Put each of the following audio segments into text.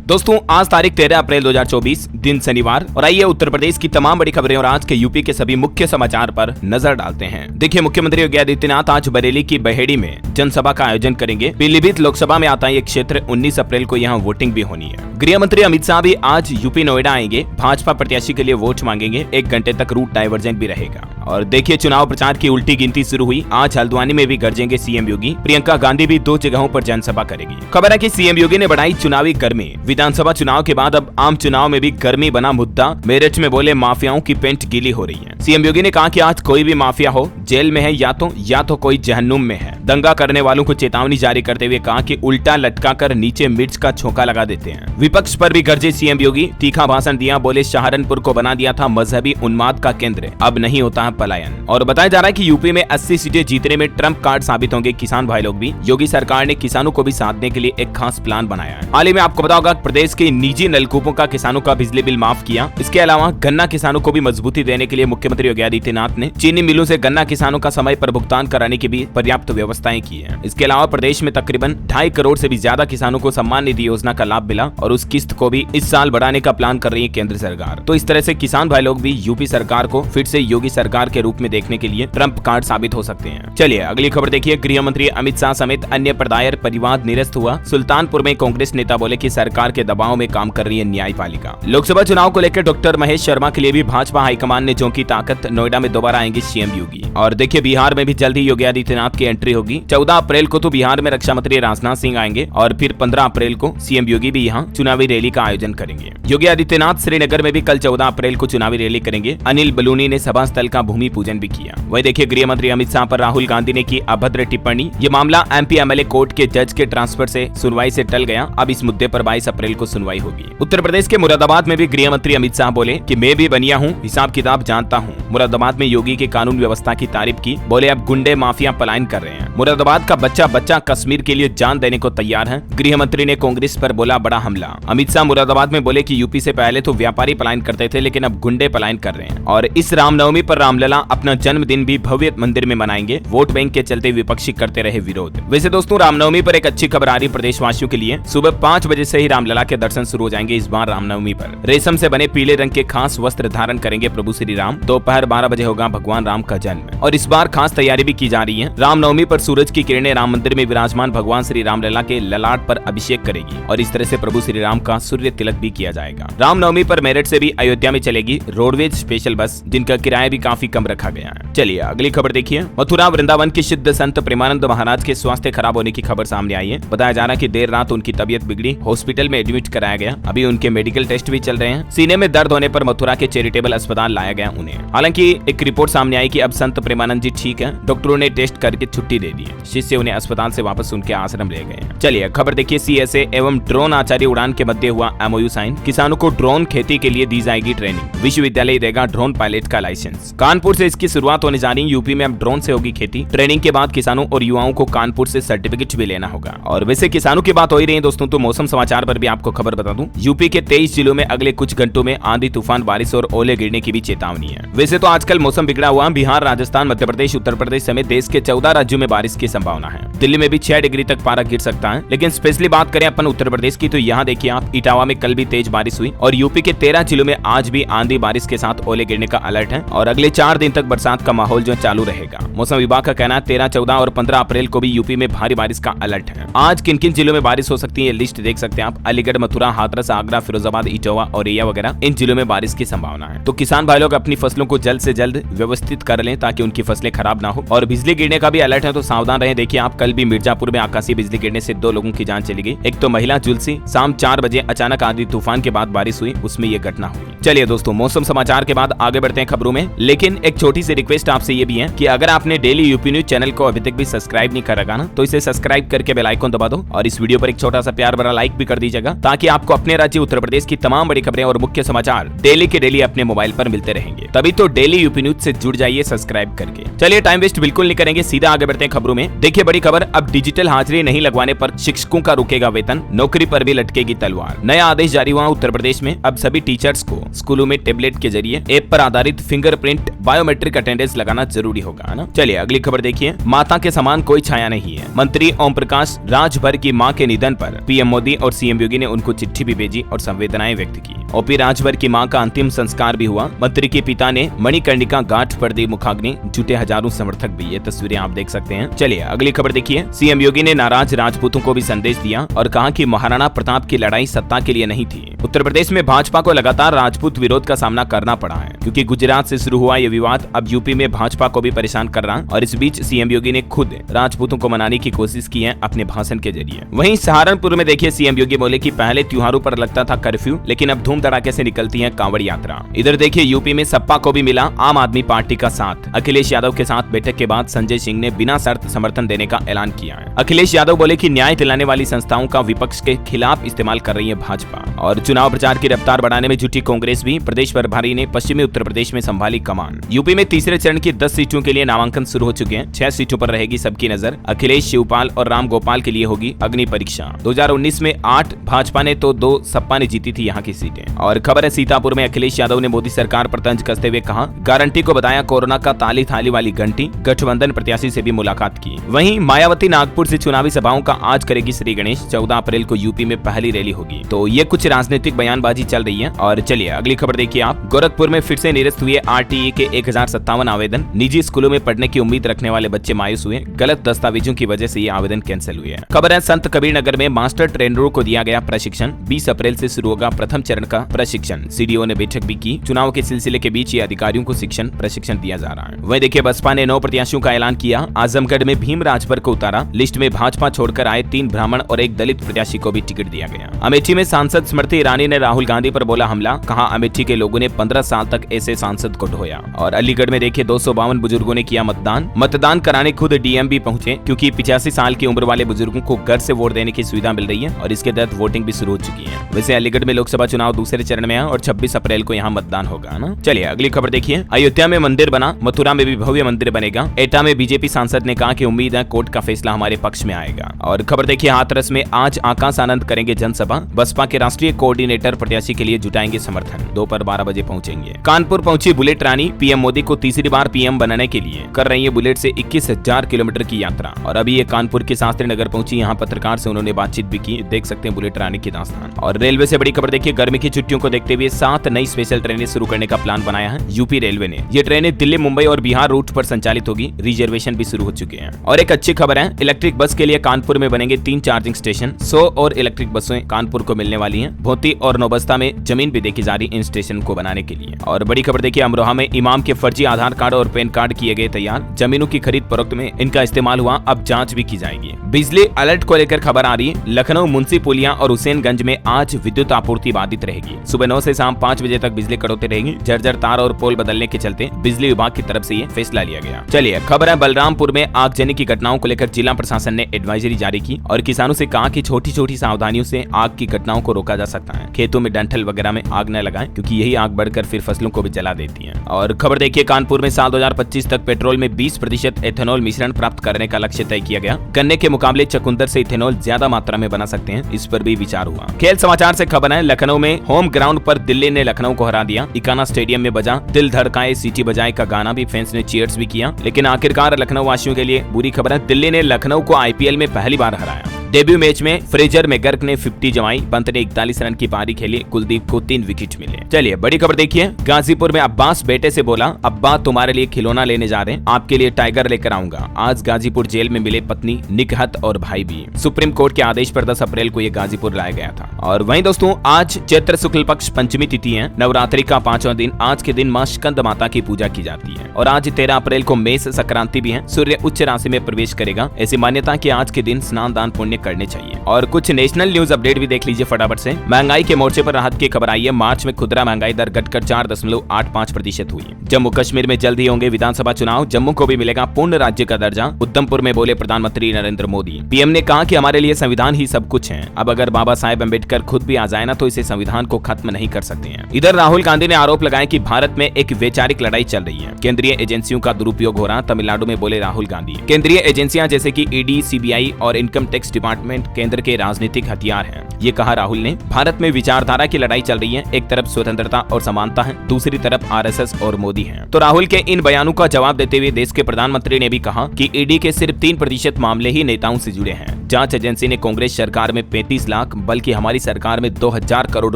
दोस्तों आज तारीख 13 अप्रैल 2024 दिन शनिवार और आइए उत्तर प्रदेश की तमाम बड़ी खबरें और आज के यूपी के सभी मुख्य समाचार पर नजर डालते हैं। देखिए, मुख्यमंत्री योगी आदित्यनाथ आज बरेली की बहेड़ी में जनसभा का आयोजन करेंगे। पीलीभीत लोकसभा में आता है ये क्षेत्र, 19 अप्रैल को यहाँ वोटिंग भी होनी है। गृह मंत्री अमित शाह भी आज यूपी नोएडा आएंगे, भाजपा प्रत्याशी के लिए वोट मांगेंगे। 1 घंटे तक रूट डाइवर्जन भी रहेगा। और देखिए, चुनाव प्रचार की उल्टी गिनती शुरू हुई। आज हल्द्वानी में भी गरजेंगे सीएम योगी। प्रियंका गांधी भी 2 जगहों पर जनसभा करेगी। खबर है कि सीएम योगी ने बढ़ाई चुनावी गर्मी। विधानसभा चुनाव के बाद अब आम चुनाव में भी गर्मी बना मुद्दा। मेरठ में बोले माफियाओं की पेंट गीली हो रही है। सीएम योगी ने कहा कि आज कोई भी माफिया हो जेल में है या तो कोई जहन्नुम में है। दंगा करने वालों को चेतावनी जारी करते हुए कहा कि उल्टा लटका कर नीचे मिर्च का छोंका लगा देते हैं। विपक्ष पर भी गरजे सीएम योगी। तीखा भाषण दिया, बोले सहारनपुर को बना दिया था मजहबी उन्माद का केंद्र, अब नहीं होता है पलायन। और बताया जा रहा है कि यूपी में 80 सीटें जीतने में ट्रम्प कार्ड साबित होंगे किसान भाई लोग भी। योगी सरकार ने किसानों को भी साथ देने के लिए एक खास प्लान बनाया है। हाल ही में आपको पता होगा प्रदेश के निजी नलकूपों का किसानों का बिजली बिल माफ किया। इसके अलावा गन्ना किसानों को भी मजबूती देने के लिए मुख्यमंत्री योगी आदित्यनाथ ने चीनी मिलों से गन्ना किसानों का समय पर भुगतान कराने की भी पर्याप्त व्यवस्थाएं की है। इसके अलावा प्रदेश में तकरीबन 2.5 करोड़ से भी ज्यादा किसानों को सम्मान निधि योजना का लाभ मिला और उस किस्त को भी इस साल बढ़ाने का प्लान कर रही है केंद्र सरकार। तो इस तरह से किसान भाई लोग भी यूपी सरकार को फिर से योगी सरकार के रूप में देखने के लिए ट्रम्प कार्ड साबित हो सकते हैं। चलिए अगली खबर देखिए। गृह मंत्री अमित शाह समेत अन्य प्रदायर परिवाद निरस्त हुआ। सुल्तानपुर में कांग्रेस नेता बोले कि सरकार के दबाव में काम कर रही है न्यायपालिका। लोकसभा चुनाव को लेकर डॉक्टर महेश शर्मा के लिए भी भाजपा हाईकमान ने झोंकी ताकत। नोएडा में दोबारा आएंगे सीएम योगी। और देखिए, बिहार में भी जल्द ही योगी आदित्यनाथ की एंट्री होगी। 14 अप्रैल को तो बिहार में रक्षा मंत्री राजनाथ सिंह आएंगे और फिर 15 अप्रैल को सीएम योगी भी यहाँ चुनावी रैली का आयोजन करेंगे। योगी आदित्यनाथ श्रीनगर में भी कल 14 अप्रैल को चुनावी रैली करेंगे। अनिल बलूनी ने सभा स्थल का भूमि पूजन भी किया। वही देखिए, गृह मंत्री अमित शाह पर राहुल गांधी ने की अभद्र टिप्पणी। ये मामला एमपी एमएलए कोर्ट के जज के ट्रांसफर से सुनवाई से टल गया। अब इस मुद्दे पर 22 अप्रैल को सुनवाई होगी। उत्तर प्रदेश के मुरादाबाद में भी गृह मंत्री अमित शाह बोले कि मैं भी बनिया हूँ, हिसाब किताब जानता हूँ। मुरादाबाद में योगी के कानून व्यवस्था की तारीफ की। बोले अब गुंडे माफिया पलायन कर रहे हैं। मुरादाबाद का बच्चा कश्मीर के लिए जान देने को तैयार है। गृह मंत्री ने कांग्रेस पर बोला बड़ा हमला। अमित शाह मुरादाबाद में बोले कि यूपी से पहले तो व्यापारी पलायन करते थे, लेकिन अब गुंडे पलायन कर रहे हैं। और इस रामनवमी पर रामलला अपना जन्मदिन भी भव्य मंदिर में मनाएंगे। वोट बैंक के चलते विपक्षी करते रहे विरोध। वैसे दोस्तों, रामनवमी पर एक अच्छी खबर आ रही प्रदेशवासियों के लिए। सुबह 5 बजे से ही रामलला के दर्शन शुरू हो जाएंगे। इस बार रामनवमी पर रेशम से बने पीले रंग के खास वस्त्र धारण करेंगे प्रभु श्री राम। दोपहर 12 बजे होगा भगवान राम का जन्म और इस बार खास तैयारी भी की जा रही है। रामनवमी पर सूरज की किरणें राम मंदिर में विराजमान भगवान श्री रामलला के ललाट पर अभिषेक करेगी और इस तरह से प्रभु श्री राम का सूर्य तिलक भी किया जाएगा। रामनवमी पर मेरठ से भी अयोध्या में चलेगी रोडवेज स्पेशल बस, जिनका किराया भी काफी कम रखा गया है। चलिए अगली खबर देखिए। मथुरा वृंदावन के सिद्ध संत प्रेमानंद महाराज के स्वास्थ्य खराब होने की खबर सामने आई है। बताया जा रहा है कि देर रात उनकी तबीयत बिगड़ी, हॉस्पिटल में एडमिट कराया गया। अभी उनके मेडिकल टेस्ट भी चल रहे हैं। सीने में दर्द होने पर मथुरा के चैरिटेबल अस्पताल लाया गया उन्हें। हालांकि एक रिपोर्ट सामने आई कि अब संत प्रेमानंद जी ठीक है। डॉक्टरों ने टेस्ट करके छुट्टी दे दी है। शिष्य उन्हें अस्पताल से वापस उनके आश्रम ले गए। चलिए खबर देखिए। सीएसए एवं ड्रोन आचार्य उड़ान के मध्य हुआ एमओयू साइन। किसानों को ड्रोन खेती के लिए दी जाएगी ट्रेनिंग। विश्वविद्यालय देगा ड्रोन पायलट का लाइसेंस। कानपुर से इसकी शुरुआत होने जा रही है। यूपी में अब ड्रोन से होगी खेती। ट्रेनिंग के बाद किसानों और युवाओं को कानपुर से सर्टिफिकेट भी लेना होगा। और वैसे किसानों की बात हो ही रही है दोस्तों, तो मौसम समाचार पर भी आपको खबर बता दूं। यूपी के 23 जिलों में अगले कुछ घंटों में आंधी तूफान बारिश और ओले गिरने की भी चेतावनी है। वैसे तो आजकल मौसम बिगड़ा हुआ। बिहार, राजस्थान, मध्य प्रदेश, उत्तर प्रदेश समेत देश के 14 राज्यों में बारिश की संभावना है। दिल्ली में भी 6 डिग्री तक पारा गिर सकता है। लेकिन स्पेशली बात करें अपन उत्तर प्रदेश की, तो यहाँ देखिए आप, इटावा में कल भी तेज बारिश हुई और यूपी के 13 जिलों में आज भी आंधी बारिश के साथ ओले गिरने का अलर्ट है और अगले 4 दिन तक बरसात का माहौल जो चालू रहेगा। मौसम विभाग का कहना है 13, 14 और 15 अप्रैल को भी यूपी में भारी बारिश का अलर्ट है। आज किन किन जिलों में बारिश हो सकती है लिस्ट देख सकते हैं आप। अलीगढ़, मथुरा, हाथरस, आगरा, फिरोजाबाद, इटावा और एया वगैरह इन जिलों में बारिश की संभावना है। तो किसान भाई लोग अपनी फसलों को जल्द से जल्द व्यवस्थित कर लें ताकि उनकी फसलें खराब ना हो। और बिजली गिरने का भी अलर्ट है, तो सावधान रहें। देखिए आप, कल भी मिर्जापुर में आकाशीय बिजली गिरने से 2 लोगों की जान चली गई। एक तो महिला जुलसी। शाम 4 बजे अचानक आंधी तूफान के बाद बारिश हुई, उसमें यह घटना हुई। चलिए दोस्तों, मौसम समाचार के बाद आगे बढ़ते हैं खबरों में। लेकिन एक छोटी सी रिक्वेस्ट आपसे ये भी है कि अगर आपने डेली यूपी न्यूज चैनल को अभी तक भी सब्सक्राइब नहीं कर रखा ना, तो इसे सब्सक्राइब करके बेल आइकन दबा दो और इस वीडियो पर एक छोटा सा प्यार भरा लाइक भी कर दीजिएगा, ताकि आपको अपने राज्य उत्तर प्रदेश की तमाम बड़ी खबरें और मुख्य समाचार डेली के डेली अपने मोबाइल पर मिलते रहेंगे। तभी तो डेली यूपी न्यूज से जुड़ जाइए सब्सक्राइब करके। चलिए टाइम वेस्ट बिल्कुल नहीं करेंगे, सीधा आगे बढ़ते हैं खबरों में। देखिए बड़ी खबर, अब डिजिटल हाजिरी नहीं लगवाने पर शिक्षकों का रुकेगा वेतन, नौकरी पर भी लटकेगी तलवार। नया आदेश जारी हुआ उत्तर प्रदेश में। अब सभी टीचर्स को स्कूलों में टेबलेट के जरिए ऐप पर आधारित फिंगरप्रिंट बायोमेट्रिक अटेंडेंस लगाना जरूरी होगा, है ना। चलिए अगली खबर देखिए। माता के समान कोई छाया नहीं है। मंत्री ओम प्रकाश राजभर की मां के निधन पर पीएम मोदी और सीएम योगी ने उनको चिट्ठी भी भेजी और संवेदनाएं व्यक्त की। ओपी राजभर की मां का अंतिम संस्कार भी हुआ। मंत्री के पिता ने मणिकर्णिका घाट पर दी मुखाग्नि, जुटे हजारों समर्थक भी। ये तस्वीरें आप देख सकते हैं। चलिए अगली खबर देखिए। सीएम योगी ने नाराज राजपूतों को भी संदेश दिया और कहा कि महाराणा प्रताप की लड़ाई सत्ता के लिए नहीं थी। उत्तर प्रदेश में भाजपा को लगातार राजपूत विरोध का सामना करना पड़ा है, क्योंकि गुजरात से शुरू हुआ ये विवाद अब यूपी में भाजपा को भी परेशान कर रहा है। और इस बीच सीएम योगी ने खुद राजपूतों को मनाने की कोशिश की है अपने भाषण के जरिए। वहीं सहारनपुर में देखिए, सीएम योगी बोले कि पहले त्योहारों पर लगता था कर्फ्यू, लेकिन अब धूम धड़ाके से निकलती है कांवड़ यात्रा। इधर देखिए यूपी में सपा को भी मिला आम आदमी पार्टी का साथ। अखिलेश यादव के साथ बैठक के बाद संजय सिंह ने बिना शर्त समर्थन देने का ऐलान किया है। अखिलेश यादव बोले कि न्याय दिलाने वाली संस्थाओं का विपक्ष के खिलाफ इस्तेमाल कर रही है भाजपा। और चुनाव प्रचार की रफ्तार बढ़ाने में जुटी कांग्रेस भी। प्रदेश प्रभारी ने पश्चिमी उत्तर प्रदेश में संभाली कमान। यूपी में तीसरे चरण की 10 सीटों के लिए नामांकन शुरू हो चुके हैं। 6 सीटों पर रहेगी सबकी नजर। अखिलेश, शिवपाल और राम गोपाल के लिए होगी अग्नि परीक्षा। 2019 में 8 भाजपा ने तो 2 सपा ने जीती थी यहाँ की सीटें। और खबर है सीतापुर में अखिलेश यादव ने मोदी सरकार पर तंज कसते हुए कहा, गारंटी को बताया कोरोना का ताली थाली वाली घंटी। गठबंधन प्रत्याशी से भी मुलाकात की। वहीं मायावती नागपुर से चुनावी सभाओं का आज करेगी श्री गणेश। 14 अप्रैल को यूपी में पहली रैली होगी। तो ये कुछ राजनीतिक बयानबाजी चल रही है। और चलिए अगली खबर देखिए आप। गोरखपुर में फिर से निरस्त हुए आरटीई के 1057 आवेदन। निजी स्कूलों में पढ़ने की उम्मीद रखने वाले बच्चे मायूस हुए। गलत दस्तावेजों की वजह से ये आवेदन कैंसिल हुए। खबर है संत कबीर नगर में मास्टर ट्रेनरों को दिया गया प्रशिक्षण। 20 अप्रैल से शुरू होगा प्रथम चरण का प्रशिक्षण। सीडीओ ने बैठक भी की। चुनाव के सिलसिले के बीच ये अधिकारियों को शिक्षण प्रशिक्षण दिया जा रहा है। वहीं देखिए बसपा ने 9 प्रत्याशियों का ऐलान किया। आजमगढ़ में भीम राजभर को उतारा। लिस्ट में भाजपा छोड़कर आए 3 ब्राह्मण और 1 दलित प्रत्याशी को भी टिकट दिया गया। अमेठी में सांसद स्मृति ईरानी ने राहुल गांधी पर बोला हमला। कहा अमेठी के लोगों ने 15 साल तक ऐसे सांसद को ढोया। और अलीगढ़ में देखिए 252 बुजुर्गों ने किया मतदान कराने खुद डीएम भी पहुंचे, क्योंकि 85 साल की उम्र वाले बुजुर्गों को घर से वोट देने की सुविधा मिल रही है और इसके तहत वोटिंग भी शुरू हो चुकी है। वैसे अलीगढ़ में लोकसभा चुनाव दूसरे चरण में है और 26 अप्रैल को यहाँ मतदान होगा ना। चलिए अगली खबर देखिए। अयोध्या में मंदिर बना, मथुरा में भी भव्य मंदिर बनेगा। एटा में बीजेपी सांसद ने कहा कि उम्मीद है कोर्ट का फैसला हमारे पक्ष में आएगा। और खबर देखिए हाथरस में आज आकाश आनंद करेंगे जनसभा। बसपा के राष्ट्रीय कोऑर्डिनेटर प्रत्याशी के लिए जुटाएंगे समर्थन। दोपहर 12 बजे पहुंचेंगे। कानपुर पहुंची बुलेट रानी। पीएम मोदी को तीसरी बार पीएम बनाने के लिए कर रही है बुलेट से 21,000 किलोमीटर की यात्रा। और अभी ये कानपुर के शास्त्री नगर पहुंची। यहाँ पत्रकार से उन्होंने बातचीत भी की। देख सकते हैं बुलेट रानी की दास्तान। और रेलवे से बड़ी खबर देखिए। गर्मी की छुट्टियों को देखते हुए 7 नई स्पेशल ट्रेनें शुरू करने का प्लान बनाया है यूपी रेलवे ने। ये ट्रेनें दिल्ली, मुंबई और बिहार रूट पर संचालित होगी। रिजर्वेशन भी शुरू हो चुके हैं। और एक अच्छी खबर है, इलेक्ट्रिक बस के लिए कानपुर में बनेंगे 3 चार्जिंग स्टेशन। 100 और इलेक्ट्रिक बसें कानपुर को मिलने वाली हैं। भोती और नौबस्ता में जमीन भी देखी जा रही इन स्टेशन को बनाने के लिए। और बड़ी खबर देखिए, अमरोहा में इमाम के फर्जी आधार कार्ड और पैन कार्ड किए गए तैयार। जमीनों की खरीद फरोख्त में इनका इस्तेमाल हुआ, अब जांच भी की जाएगी। बिजली अलर्ट को लेकर खबर आ रही है। लखनऊ, मुंशी पुलिया और हुसैनगंज में आज विद्युत आपूर्ति बाधित रहेगी। सुबह 9 से शाम 5 बजे तक बिजली कटौती रहेगी। जर्जर तार और पोल बदलने के चलते बिजली विभाग की तरफ से ये फैसला लिया गया। चलिए खबर है बलरामपुर में आगजनी की घटनाओं को लेकर जिला प्रशासन ने एडवाइजरी जारी की और किसानों से कहा कि छोटी छोटी सावधानियों से आग की घटनाओं को रोका जा सकता है। खेतों में डंठल वगैरह में आग न लगाएं, क्योंकि यही आग बढ़कर फिर फसलों को भी जला देती है। और खबर देखिए, कानपुर में साल 2025 तक पेट्रोल में 20% एथेनॉल मिश्रण प्राप्त करने का लक्ष्य तय किया गया। गन्ने के मुकाबले चकुंदर से इथेनॉल ज्यादा मात्रा में बना सकते हैं, इस पर भी विचार हुआ। खेल समाचार से खबर है, लखनऊ में होम ग्राउंड पर दिल्ली ने लखनऊ को हरा दिया। इकाना स्टेडियम में बजा दिल धड़काए सीटी बजाए का गाना भी, फैंस ने चीयर्स भी किया। लेकिन आखिरकार लखनऊ वासियों के लिए बुरी खबर है, दिल्ली ने लखनऊ को आईपीएल में पहली बार हराया। डेब्यू मैच में फ्रेजर मैकगर्क ने 50 जमाई। पंत ने 41 रन की पारी खेली। कुलदीप को 3 विकेट मिले। चलिए बड़ी खबर देखिए, गाजीपुर में अब्बास बेटे से बोला, अब्बा तुम्हारे लिए खिलौना लेने जा रहे हैं, आपके लिए टाइगर लेकर आऊंगा। आज गाजीपुर जेल में मिले पत्नी, निकहत और भाई भी। सुप्रीम कोर्ट के आदेश पर 10 अप्रैल को ये गाजीपुर लाया गया था। और वहीं दोस्तों आज चैत्र शुक्ल पक्ष पंचमी तिथि है, नवरात्रि का 5वां दिन। आज के दिन मां स्कंद माता की पूजा की जाती है। और आज 13 अप्रैल को मेष संक्रांति भी है। सूर्य उच्च राशि में प्रवेश करेगा। ऐसी मान्यता कि आज के दिन स्नान दान पुण्य करने चाहिए। और कुछ नेशनल न्यूज अपडेट भी देख लीजिए फटाफट से। महंगाई के मोर्चे पर राहत की खबर आई है। मार्च में खुदरा महंगाई दर घटकर 4.85% हुई। जम्मू कश्मीर में जल्द ही होंगे विधानसभा चुनाव। जम्मू को भी मिलेगा पूर्ण राज्य का दर्जा। उधमपुर में बोले प्रधानमंत्री नरेंद्र मोदी। पीएम ने कहा कि हमारे लिए संविधान ही सब कुछ है। अब अगर बाबा साहेब अम्बेडकर खुद भी आ जाए ना, तो इसे संविधान को खत्म नहीं कर सकते हैं। इधर राहुल गांधी ने आरोप लगाया कि भारत में एक वैचारिक लड़ाई चल रही है, केंद्रीय एजेंसियों का दुरुपयोग हो रहा। तमिलनाडु में बोले राहुल गांधी। केंद्रीय एजेंसियां जैसे कि ईडी, सीबीआई और इनकम टैक्स डिपार्टमेंट डिपार्टमेंट केंद्र के राजनीतिक हथियार हैं। ये कहा राहुल ने। भारत में विचारधारा की लड़ाई चल रही है, एक तरफ स्वतंत्रता और समानता है, दूसरी तरफ आरएसएस और मोदी हैं। तो राहुल के इन बयानों का जवाब देते हुए देश के प्रधानमंत्री ने भी कहा कि ईडी के सिर्फ 3% मामले ही नेताओं से जुड़े हैं। जांच एजेंसी ने कांग्रेस सरकार में 35 लाख बल्कि हमारी सरकार में 2000 करोड़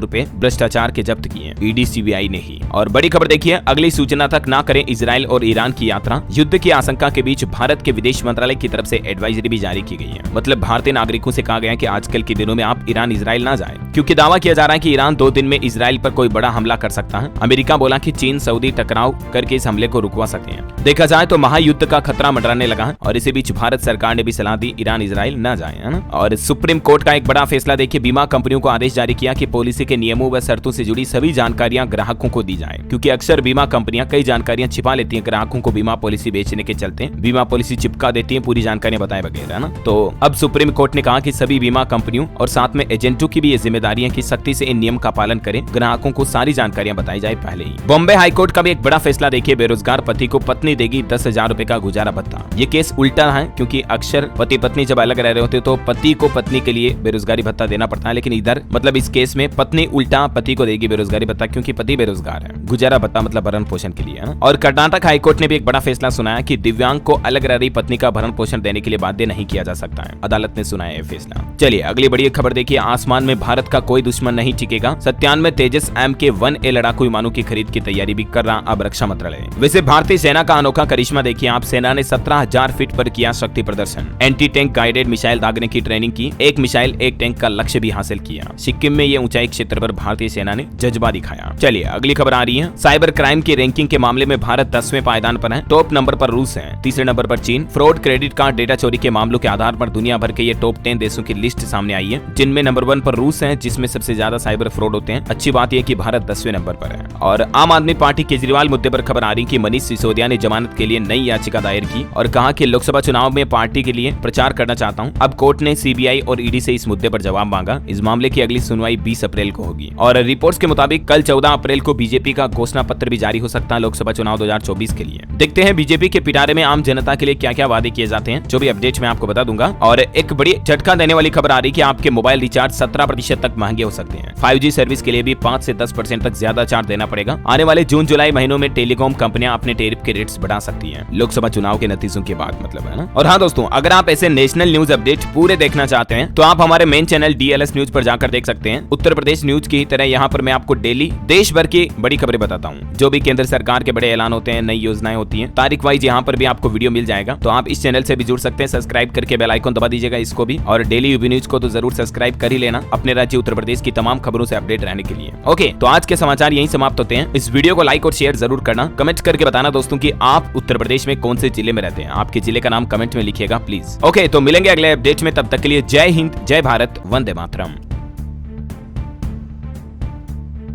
रुपए भ्रष्टाचार के जब्त किए, ईडी सीबीआई ने ही। और बड़ी खबर देखिए, अगली सूचना तक ना करें इजराइल और ईरान की यात्रा। युद्ध की आशंका के बीच भारत के विदेश मंत्रालय की तरफ से एडवाइजरी भी जारी की गई है। मतलब भारतीय नागरिकों से कहा गया है कि आजकल के दिनों में आप ईरान इजराइल ना जाएं, क्योंकि दावा किया जा रहा है कि ईरान 2 दिन में इजराइल पर कोई बड़ा हमला कर सकता है। अमेरिका बोला कि चीन सऊदी टकराव करके इस हमले को रुकवा सके हैं। देखा जाए तो महायुद्ध का खतरा मंडराने लगा है और इसी बीच भारत सरकार ने भी सलाह दी ईरान इजराइल न जाए, है ना। और सुप्रीम कोर्ट का एक बड़ा फैसला देखिए, बीमा कंपनियों को आदेश जारी किया कि पॉलिसी के नियमों व शर्तों से जुड़ी सभी जानकारियां ग्राहकों को दी जाए, क्योंकि अक्सर बीमा कंपनियां कई जानकारियां छिपा लेती हैं ग्राहकों को बीमा पॉलिसी बेचने के चलते। बीमा पॉलिसी चिपका देती है, पूरी जानकारियां बताए बगैर, है ना। तो अब सुप्रीम कोर्ट ने कहा कि सभी बीमा कंपनियों और साथ में एजेंटों की भी ये जिम्मेदारी है कि सख्ती से इन नियम का पालन करें, ग्राहकों को सारी जानकारियां बताई जाए पहले ही। बॉम्बे हाईकोर्ट का भी एक बड़ा फैसला देखिए, बेरोजगार पति को पत्नी देगी 10,000 रुपए का गुजारा भत्ता। ये केस उल्टा है, क्योंकि अक्सर पति पत्नी जब अलग रह रहे होते तो पति को पत्नी के लिए बेरोजगारी भत्ता देना पड़ता है, लेकिन इधर मतलब इस केस में पत्नी उल्टा पति को देगी बेरोजगारी भत्ता, क्योंकि पति बेरोजगार है। गुजारा भत्ता मतलब भरण पोषण के लिए, है। और कर्नाटक हाईकोर्ट ने भी एक बड़ा फैसला सुनाया कि दिव्यांग को अलग रह रही पत्नी का भरण पोषण देने के लिए बाध्य नहीं किया जा सकता है। अदालत ने सुनाया यह फैसला। चलिए अगली बड़ी खबर देखिए, आसमान में भारत का कोई दुश्मन नहीं टिकेगा। 97 तेजस MK-1A लड़ाकू विमानों की खरीद की तैयारी भी कर रहा अब रक्षा मंत्रालय। वैसे भारतीय सेना का अनोखा करिश्मा देखिए आप, सेना ने 17,000 फीट पर किया शक्ति प्रदर्शन, एंटी टैंक गाइडेड मिसाइल दागने की ट्रेनिंग की, एक मिसाइल एक टैंक का लक्ष्य भी हासिल किया। सिक्किम में ये ऊंचाई क्षेत्र पर भारतीय सेना ने जज्बा दिखाया। चलिए अगली खबर आ रही है, साइबर क्राइम की रैंकिंग के मामले में भारत 10वें पायदान पर है। टॉप नंबर पर रूस है, तीसरे नंबर पर चीन। फ्रॉड, क्रेडिट कार्ड डेटा चोरी के मामलों के आधार पर दुनिया भर के ये टॉप 10 देशों की लिस्ट सामने आई है, जिनमें नंबर 1 पर रूस है, जिसमें सबसे ज्यादा साइबर फ्रॉड होते हैं। अच्छी बात यह कि भारत 10वें नंबर पर है। और आम आदमी पार्टी केजरीवाल मुद्दे पर खबर आ रही कि मनीष सिसोदिया ने जमानत के लिए नई याचिका दायर की और कहा कि लोकसभा चुनाव में पार्टी के लिए प्रचार करना चाहता हूं। अब कोर्ट ने सीबीआई और ईडी से इस मुद्दे पर जवाब मांगा। इस मामले की अगली सुनवाई 20 अप्रैल को होगी और रिपोर्ट्स के मुताबिक कल 14 अप्रैल को बीजेपी का घोषणा पत्र भी जारी हो सकता है लोकसभा चुनाव 2024 के लिए। देखते हैं बीजेपी के पिटारे में आम जनता के लिए क्या क्या वादे किए जाते हैं, जो भी अपडेट मैं आपको बता दूंगा। और एक बड़ी झटका देने वाली खबर आ रही कि आपके मोबाइल रिचार्ज 17% तक महंगे हो सकते हैं। 5G सर्विस के लिए भी 5 से 10% तक ज्यादा चार्ज देना पड़ेगा। आने वाले जून जुलाई महीनों में टेलीकॉम कंपनियां अपने टैरिफ के रेट्स बढ़ा सकती हैं, लोकसभा चुनाव के नतीजों के बाद, मतलब, है ना। और हाँ दोस्तों, अगर आप ऐसे नेशनल न्यूज अपडेट पूरे देखना चाहते हैं तो आप हमारे मेन चैनल DLS न्यूज पर जाकर देख सकते हैं। उत्तर प्रदेश न्यूज की तरह यहाँ पर मैं आपको डेली देश भर की बड़ी खबरें बताता हूँ। जो भी केंद्र सरकार के बड़े ऐलान होते हैं, नई योजनाएं होती हैं, तारीख वाइज यहाँ पर भी आपको वीडियो मिल जाएगा। तो आप इस चैनल से भी जुड़ सकते हैं, सब्सक्राइब करके बेल आइकन दबा दीजिएगा इसको भी। और डेली यूपी न्यूज को तो जरूर सब्सक्राइब कर ही लेना, अपने राज्य उत्तर प्रदेश की तमाम खबरों से अपडेट रहने के लिए। ओके, तो आज के समाचार यहीं समाप्त होते हैं। इस वीडियो को लाइक और शेयर जरूर करना। कमेंट करके बताना दोस्तों कि आप उत्तर प्रदेश में कौन से जिले में रहते हैं, आपके जिले का नाम कमेंट में लिखिएगा प्लीज। ओके, तो मिलेंगे अगले अपडेट में, तब तक के लिए जय हिंद, जय भारत, वंदे मातरम।